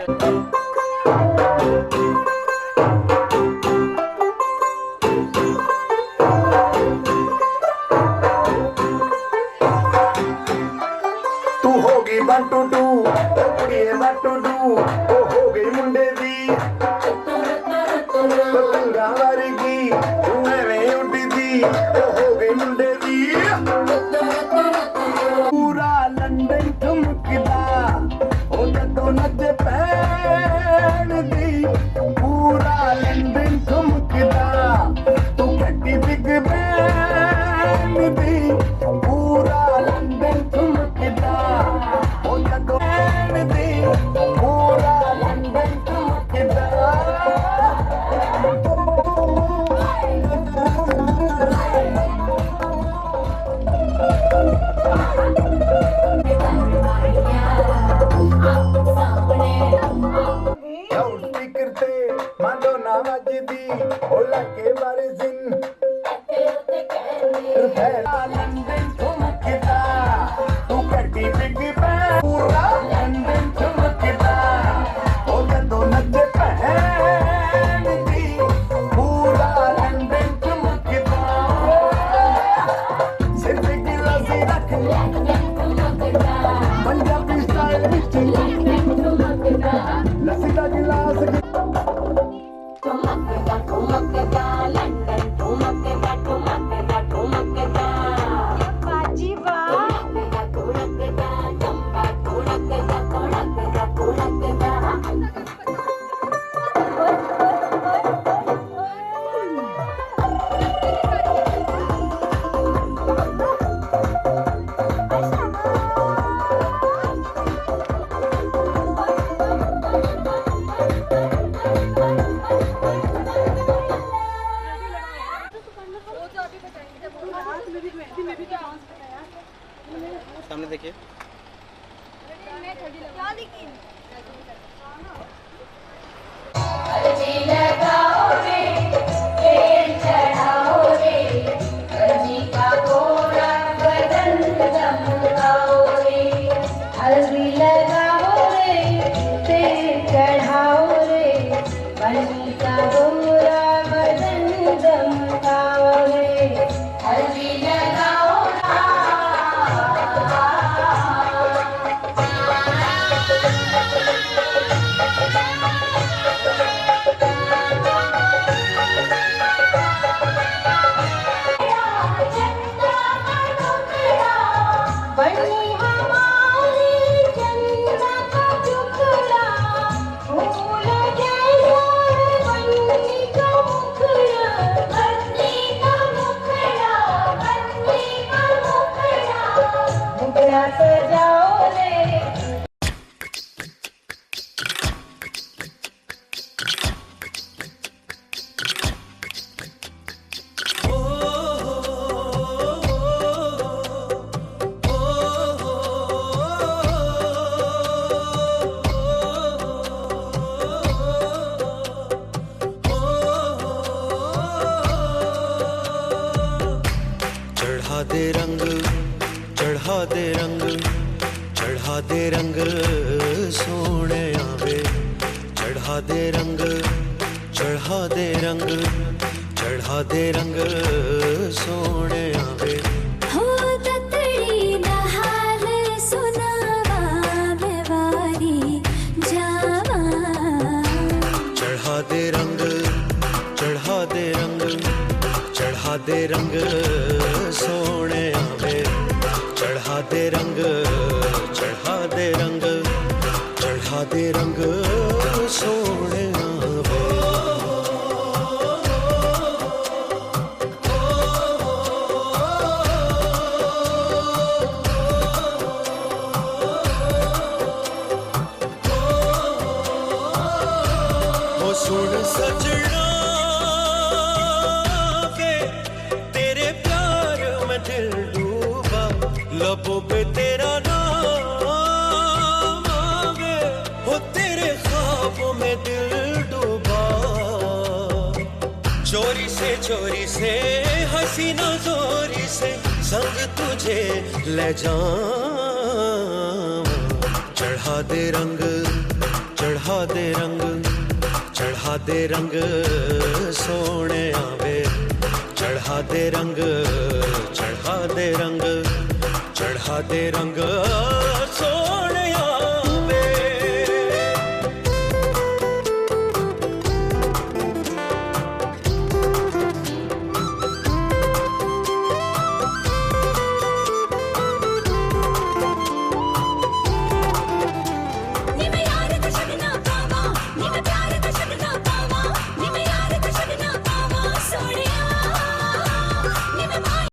तू होगी बटूटू कुड़िए बटूटू ओ हो गई मुंडे दी पतंगा वर्गी तू एवें उड़ी दी ओ हो गई मुंडे दी पूरा लंदन ठुमकदा ओ जदों नच पैण दी पूरा लंदन ठुमकदा तू कट्टी बिग बैन दी पूरा लंदन ठुमकदा ओ जदों पैण दी पूरा लंदन ठुमकदा स्पीकर ते माडोना वजदी ओ लगे बारे जिन लंदन ठुमकदा तू कट्टी बिग बैन पूरा लंदन ठुमकदा ओ जदों नच पैण दी पूरा लंदन ठुमकदा सिर ते गिलासी रख पंजाबी स्टाइल विच लस्सी दा गिलास सामने देखिए। चढ़ा दे रंग चढ़ा दे रंग चढ़ा दे रंग सोने आवे चढ़ा दे रंग चढ़ा दे रंग चढ़ा दे रंग सोने आवे हो ततड़ी नहाल सुनावा बेवारी जावा चढ़ा दे रंग चढ़ा दे रंग चढ़ा दे रंग सोने आवे चढ़ा दे रंग चढ़ा दे रंग चढ़ा दे रंग सोने आवे वो सुन सजना वे तेरे प्यार में दिल डूबा लबों पे तेरा नाम आवे वो तेरे ख्वाबों में दिल डूबा चोरी से हसीना जोरी से संग तुझे ले जाऊं चढ़ा दे रंग चढ़ा दे रंग सोने आवे, चढ़ा दे रंग सोने